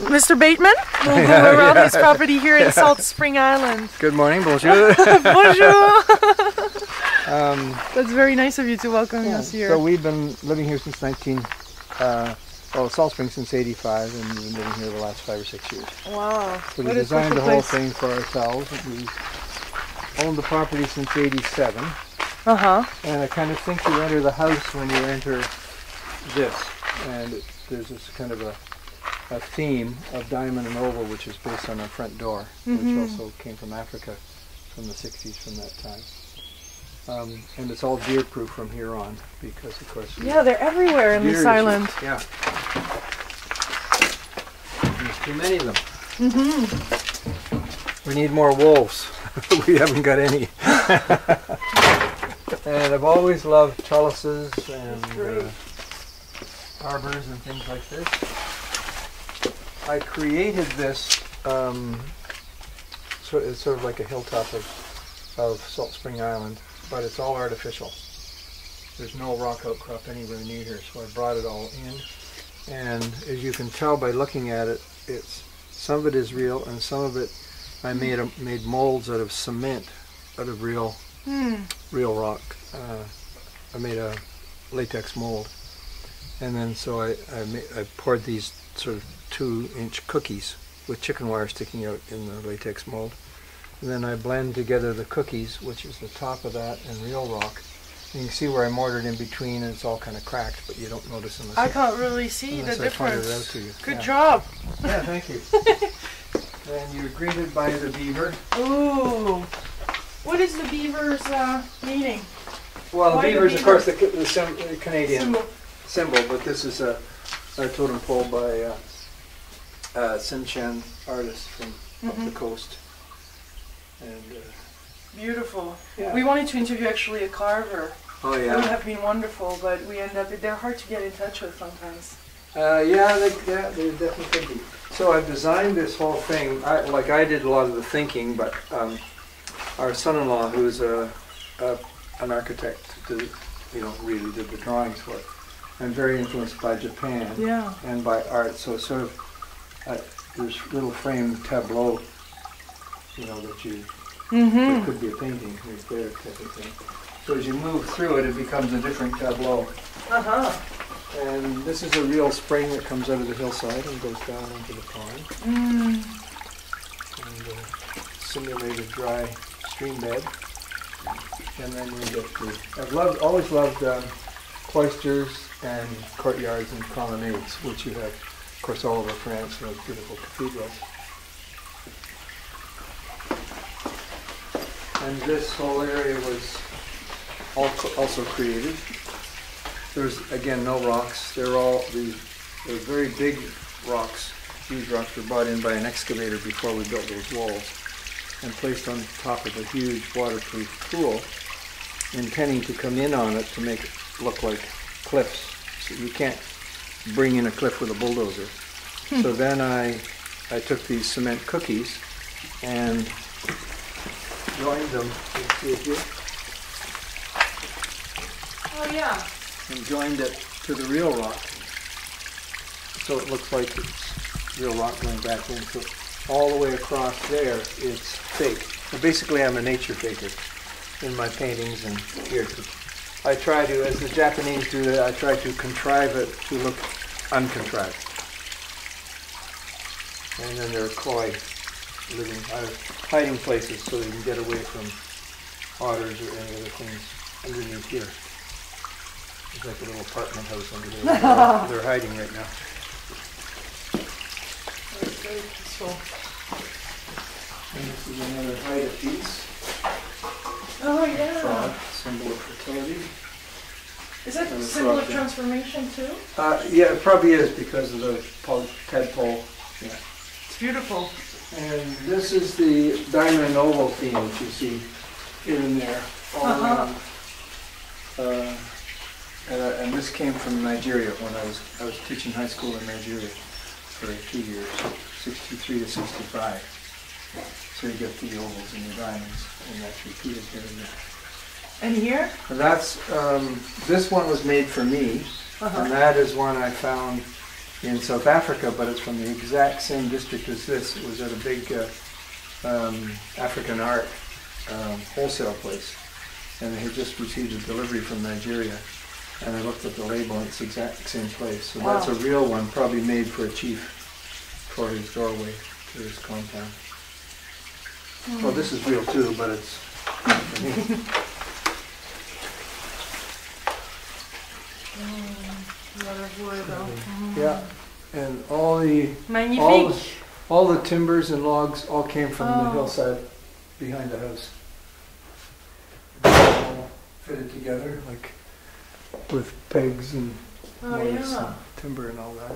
Mr. Bateman. We'll go around his property here in Salt Spring Island. Good morning, bonjour. Bonjour. That's very nice of you to welcome us here. So we've been living here since Salt Spring since '85, and we've been living here the last 5 or 6 years. Wow. So we designed the whole thing for ourselves. We've owned the property since '87. And I kind of think you enter the house when you enter this. And there's this kind of a theme of diamond and oval, which is based on our front door, which also came from Africa from the 60s, from that time. And it's all deer proof from here on, because of course... Yeah, they're everywhere in this island. Yeah. There's too many of them. We need more wolves. We haven't got any. And I've always loved trellises and arbors and things like this. I created this, it's sort of like a hilltop of Salt Spring Island, but it's all artificial. There's no rock outcrop anywhere near here, so I brought it all in. And as you can tell by looking at it, some of it is real, and some of it I made molds out of cement, out of real rock. I made a latex mold, and then so I poured these sort of 2-inch cookies with chicken wire sticking out in the latex mold. And then I blend together the cookies, which is the top of that, and real rock. And you can see where I mortared in between, and it's all kind of cracked, but you don't notice unless I can't really see the difference. I point it out to you. Good job. Yeah, thank you. And you're greeted by the beaver. Ooh. What is the beaver's meaning? Well, the beaver is, of course, the Canadian symbol, but this is a totem pole by Sinchan artist from up the coast. And beautiful. Yeah. We wanted to interview actually a carver. Oh yeah. That would have been wonderful, but we end up, they're hard to get in touch with sometimes. Yeah, they definitely could be. So I've designed this whole thing. I did a lot of the thinking, but our son-in-law, who is an architect, really did the drawings for it. I'm very influenced by Japan and by art, so sort of there's little framed tableau, that you it could be a painting right there type of thing. So as you move through it, it becomes a different tableau. And this is a real spring that comes out of the hillside and goes down into the pond. And simulated dry stream bed. And then we get to... I've always loved cloisters and courtyards and colonnades, which you have, of course, all over France, those beautiful cathedrals. And this whole area was also created. There's, again, no rocks. They're very big rocks. Huge rocks were brought in by an excavator before we built those walls and placed on top of a huge waterproof pool, intending to come in on it to make it look like cliffs. So you can't bring in a cliff with a bulldozer. So then I took these cement cookies and joined them. You can see it here. Oh yeah. And joined it to the real rock. So it looks like it's real rock going back in. So all the way across there, it's fake. So basically, I'm a nature faker in my paintings and here. I try to, as the Japanese do that, I try to contrive it to look uncontrived. And then there are koi living, hiding places so they can get away from otters or any other things underneath here. It's like a little apartment house under there. They're hiding right now. That's very peaceful. And this is another Haida piece. Oh yeah. Frog, symbol of fertility. Is that a symbol of transformation too? Yeah, it probably is because of the tadpole. Yeah. It's beautiful. And this is the diamond and oval theme that you see here and there all around. And this came from Nigeria when I was teaching high school in Nigeria for 2 years, 63 to 65. So you get the ovals and the diamonds, and that's repeated here and there. And here? That's this one was made for me, and that is one I found in South Africa, but it's from the exact same district as this. It was at a big African art wholesale place, and they had just received a delivery from Nigeria. And I looked at the label, and it's the exact same place. So Wow. that's a real one, probably made for a chief for his doorway to his compound. Well, this is real too, but it's. Yeah, and all the Magnifique. all the timbers and logs all came from the hillside behind the house. All fitted together like with pegs and mortise and timber and all that.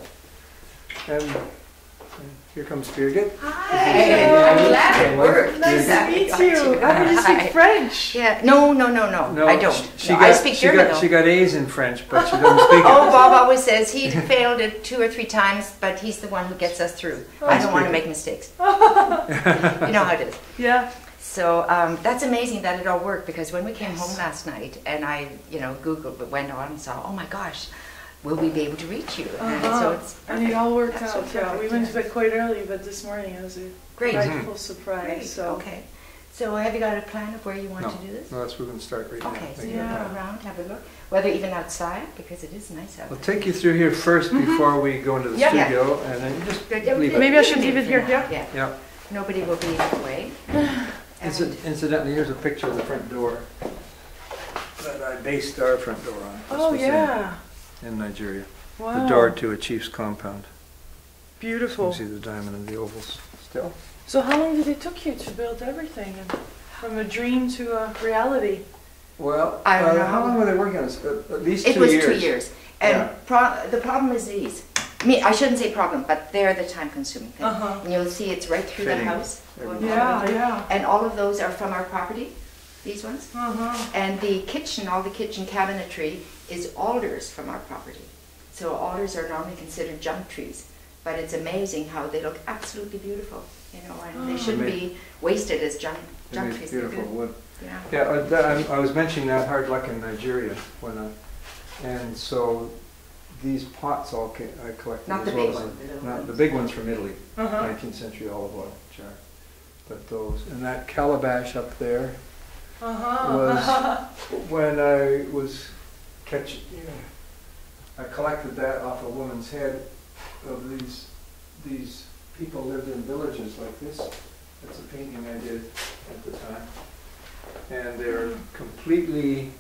And here comes Birgit. Hi, I'm glad it worked. Nice to meet you. I heard you speak French. Yeah, no, I don't. I speak German though. She got A's in French, but she doesn't speak it. Oh, Bob always says he failed it 2 or 3 times, but he's the one who gets us through. I don't want to make mistakes. You know how it is. Yeah. So that's amazing that it all worked, because when we came home last night and I, Googled, but went on and saw, oh my gosh, will we be able to reach you? And so it's perfect. And it all worked That's out. so Yeah, we perfect, went to bed quite early, but this morning it was a Great. delightful surprise. Great. So Okay. So have you got a plan of where you want to do this? No, that's where we're going to start right now. Okay, so Thank you you. go around, have a look. Whether even outside, because it is nice out. I'll take you through here first before we go into the Yeah, yeah. studio, and then you just Good. leave it. Maybe I should leave it here, yeah? Yeah. Yeah. Nobody will be in the way. And Incidentally, here's a picture of the front door that I based our front door on. This Oh, was yeah. in Nigeria. Wow. The door to a chief's compound. You Beautiful. can see the diamond and the ovals still. So how long did it took you to build everything? And from a dream to a reality? Well, I don't know. how long were they working on this? At least 2 it was years. 2 years. And Yeah. the problem is these. I shouldn't say problem, but they're the time-consuming thing. Uh-huh. And you'll see it's right through Fitting the house. everything. Yeah, yeah. And all of those are from our property, these ones. Uh-huh. And the kitchen, all the kitchen cabinetry is alders from our property. So alders are normally considered junk trees, but it's amazing how they look absolutely beautiful, and they shouldn't be wasted as junk They make trees. They're beautiful good. wood. Yeah. Yeah, I was mentioning that hard luck in Nigeria and so these pots all I collected Not as the well big as ones, the little not ones. the big ones from Italy, Uh-huh. 19th century olive oil jar. But those and that calabash up there Uh-huh. was when I was catching. I collected that off a woman's head of these people lived in villages like this. That's a painting I did at the time. And they're completely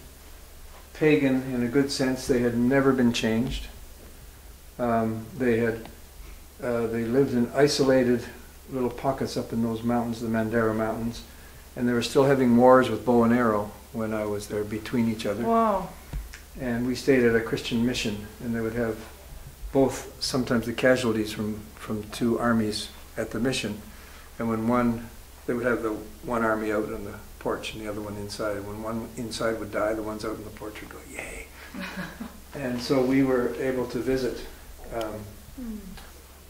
pagan in a good sense. They had never been changed. They lived in isolated little pockets up in those mountains, the Mandara Mountains, and they were still having wars with bow and arrow when I was there between each other. Wow. And we stayed at a Christian mission, and they would have both, sometimes the casualties from 2 armies at the mission, and they would have the one army out on the porch and the other one inside. And when one inside would die, the ones out on the porch would go, yay. And so we were able to visit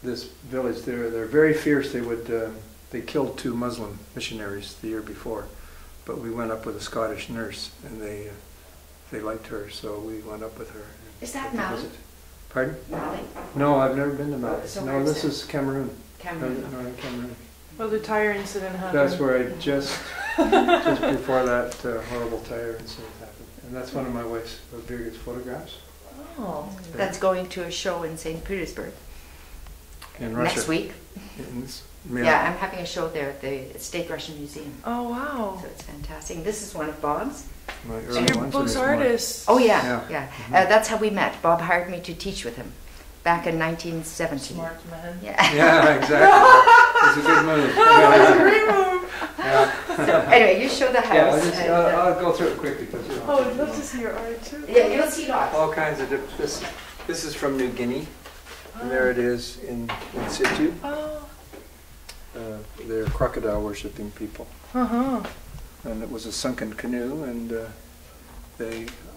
this village. They're very fierce. They killed 2 Muslim missionaries the year before, but we went up with a Scottish nurse, and they liked her, so we went up with her. Is that to Mali? visit. Pardon? Mali? No, I've never been to Mali. So No, where's this that? is Cameroon. Cameroon. Northern Cameroon. Well, the tire incident happened. That's where I just before that horrible tire incident happened. And that's one of my wife's Birgit's photographs Oh. That's going to a show in St. Petersburg in Russia. next week. Yeah. Yeah, I'm having a show there at the State Russian Museum. Oh, wow. So it's fantastic. And this is one of Bob's. My So early you're ones, and both it's more- artists. Oh yeah, Yeah. yeah. That's how we met. Bob hired me to teach with him back in 1970. Smart man. Yeah. Yeah, exactly. It's a good move. That's a great move. Yeah. So anyway, you show the house. Yeah, and, I'll go through it quickly because Oh, I'd love to see your art too. yeah, you'll see lots. all kinds of different. This is from New Guinea, and there it is in situ. Oh. They're crocodile worshipping people. Uh-huh. And it was a sunken canoe, and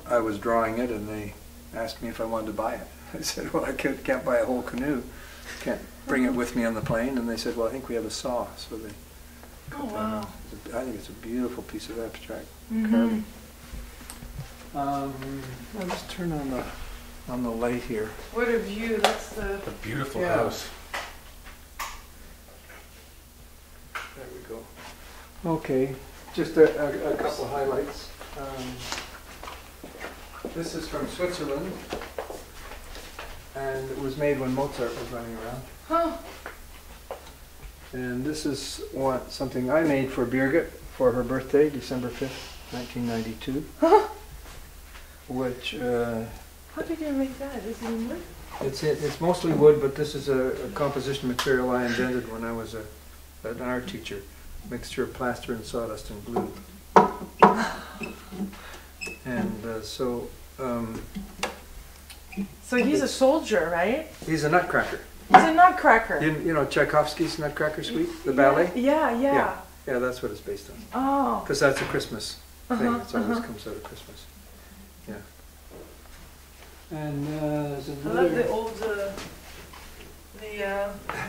I was drawing it, and they asked me if I wanted to buy it. I said, well, I can't buy a whole canoe. Can't bring it with me on the plane. And they said, well, I think we have a saw. So they cut Oh, down. wow. I think it's a beautiful piece of abstract Mhm. carving. I'll just turn on the on the light here. What a view! That's the A beautiful Yeah. house. There we go. Okay, just a couple highlights. This is from Switzerland, and it was made when Mozart was running around. Huh. And this is something I made for Birgit for her birthday, December 5th, 1992. Huh. Which, How did you make that? Is it in wood? it's mostly wood, but this is a composition material I invented when I was an art teacher. Mixture of plaster and sawdust and glue. And so he's a soldier, right? he's a nutcracker. He's a nutcracker. You know Tchaikovsky's Nutcracker Suite, the ballet? Yeah. Yeah, that's what it's based on. Oh. Because that's a Christmas thing. Uh-huh, It always comes out of Christmas. Yeah. And there's I another... love the old,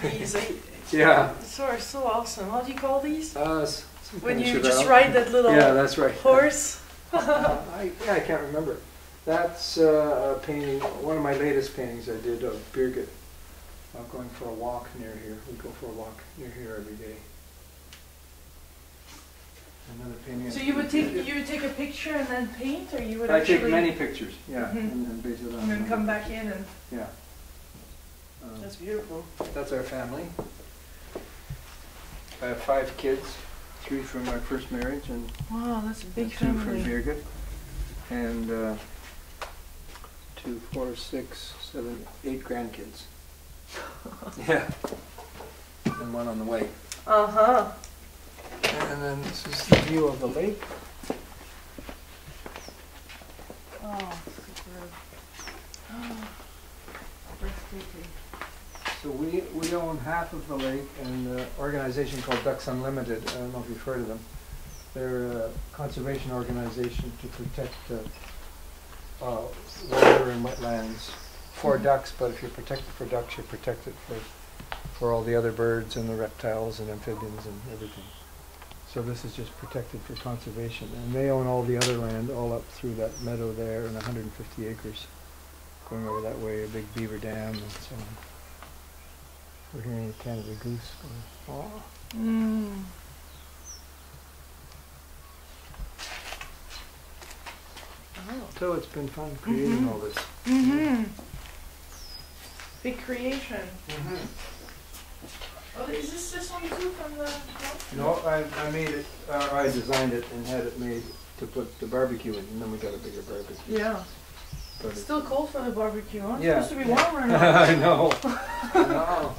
these. Yeah. So awesome. What do you call these? Some When kind of you just cheval. ride that little Yeah, that's right. horse. I can't remember. That's a painting, one of my latest paintings I did of Birgit going for a walk near here. We go for a walk near here every day. Another painting. So you would take a picture and then paint, or you would I actually take many pictures, yeah, Mhm. and then base it on. and then come back in and Yeah. that's beautiful. That's our family. I have 5 kids, 3 from my first marriage and Wow, that's a big 2 from family. Birgit. And 2, 4, 6, 7, 8 grandkids. Yeah. And 1 on the way. Uh-huh. And then this is the view of the lake. Oh, superb. Oh, breathtaking. So we own half of the lake, and an organization called Ducks Unlimited, I don't know if you've heard of them. They're a conservation organization to protect water and wetlands for ducks, but if you're protected for ducks, you're protected for all the other birds and the reptiles and amphibians and everything. So this is just protected for conservation. And they own all the other land, all up through that meadow there, and 150 acres going over that way, a big beaver dam and so on. We're hearing a Canada goose going, oh. Mm. Oh. So it's been fun creating all this. Mm-hmm. Big creation. Mm-hmm. Oh, is this one too from the... No, I made it, I designed it and had it made to put the barbecue in, and then we got a bigger barbecue. Yeah. But It's still cold for the barbecue, huh? It's Yeah. supposed to be warmer now. I know. I know.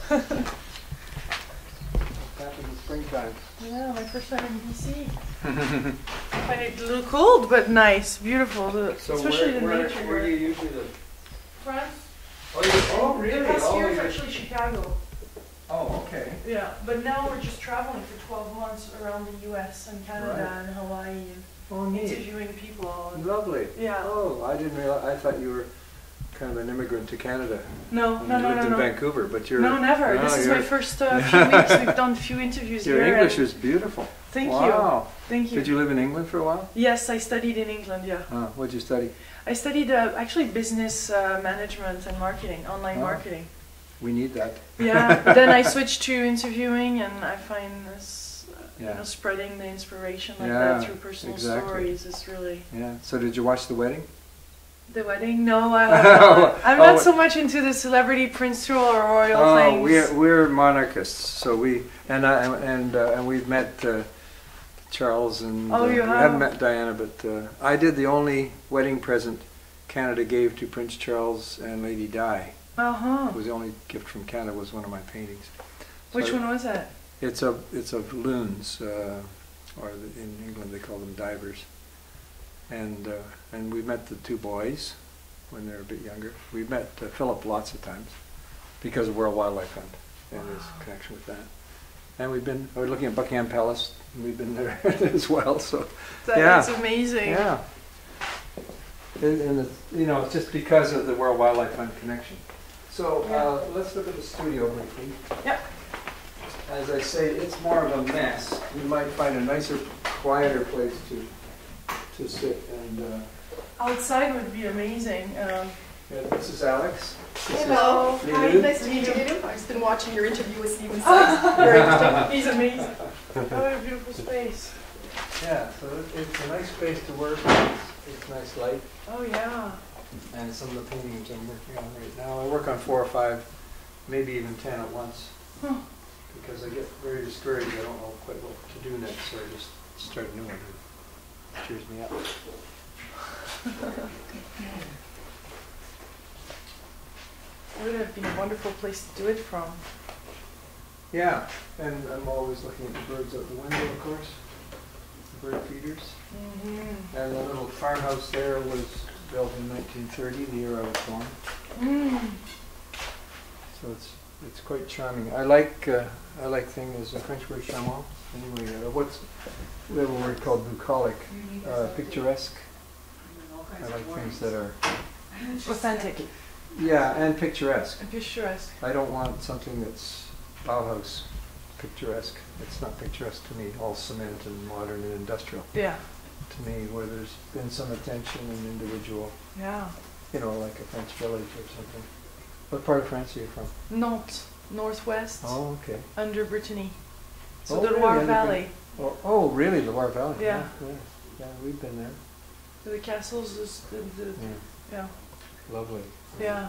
Back in the springtime. Yeah, my first time in BC. I find it a little cold, but nice, beautiful. So Especially the where nature. do you usually live? France. Oh, really? Past Oh, year is you're- actually Chicago. Oh, okay. Yeah, but now we're just traveling for 12 months around the U.S. and Canada Right. and Hawaii and Oh, neat. interviewing people. And Lovely. yeah. Oh, I didn't realize, I thought you were kind of an immigrant to Canada. No, And no, you no, lived no, in no. Vancouver, but you're... No, never. No, This is my you're- first few weeks. We've done a few interviews Your here. English and is beautiful. Thank Wow. you. Thank you. Did you live in England for a while? Yes, I studied in England, yeah. What'd you study? I studied actually business management and marketing, online Oh. marketing. We need that. Yeah, but then I switched to interviewing, and I find this, Yeah. spreading the inspiration like Yeah, that through personal exactly. stories is really... Yeah. So did you watch the wedding? The wedding? No, I have not. I'm not Oh. so much into the celebrity prince or royal Oh, things. we're monarchists. So we and we've met Charles and Oh, you we have? haven't met Diana, but I did the only wedding present Canada gave to Prince Charles and Lady Di. Uh-huh. It was the only gift from Canada. Was one of my paintings. So Which one was that? It's of loons, or in England they call them divers. And we met the 2 boys when they were a bit younger. We've met Philip lots of times because of World Wildlife Fund and his connection with that. And we're looking at Buckingham Palace. And we've been there as well. So That's amazing. yeah. And it's just because of the World Wildlife Fund connection. So let's look at the studio briefly. Yep. As I say, it's more of a mess. You might find a nicer, quieter place to sit and. Outside would be amazing. Yeah, this is Alex. Hello. Hi, nice to meet you. I've just been watching your interview with Stephen Sykes. Very interesting. He's amazing. What a beautiful space. Yeah, so it's a nice space to work. It's nice light. Oh yeah. And some of the paintings I'm working on right now. I work on 4 or 5, maybe even 10 at once. Huh. Because I get very discouraged. I don't know quite what to do next, so I just start a new one. It cheers me up. It would have been a wonderful place to do it from. Yeah, and I'm always looking at the birds out the window, of course. The bird feeders. Mm-hmm. And the little farmhouse there was built in 1930, the year I was born. Mm. So it's quite charming. I like thing is a French word charmant. Anyway, we have a word called bucolic, picturesque. I like things that are Authentic and picturesque. and picturesque. I don't want something that's Bauhaus picturesque. It's not picturesque to me. All cement and modern and industrial. Yeah. To me, where there's been some attention and individual, Yeah. like a French village or something. What part of France are you from? Nantes, northwest, Oh, okay. under Brittany. So Oh, the really? Loire Under Valley. Oh, really? The Loire Valley? Yeah. Yeah, we've been there. The castles is yeah. Lovely. Yeah.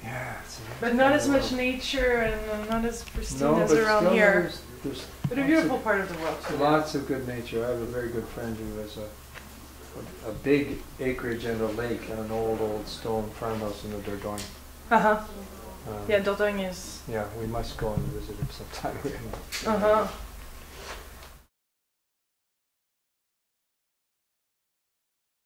Yeah. But not as much nature and not as pristine as but around still here. There's But a beautiful part of the world. lots of good nature. I have a very good friend who has a big acreage and a lake and an old stone farmhouse in the Dordogne. Uh-huh. Um, Yeah, Dordogne is. Yeah, we must go and visit him sometime. Uh-huh.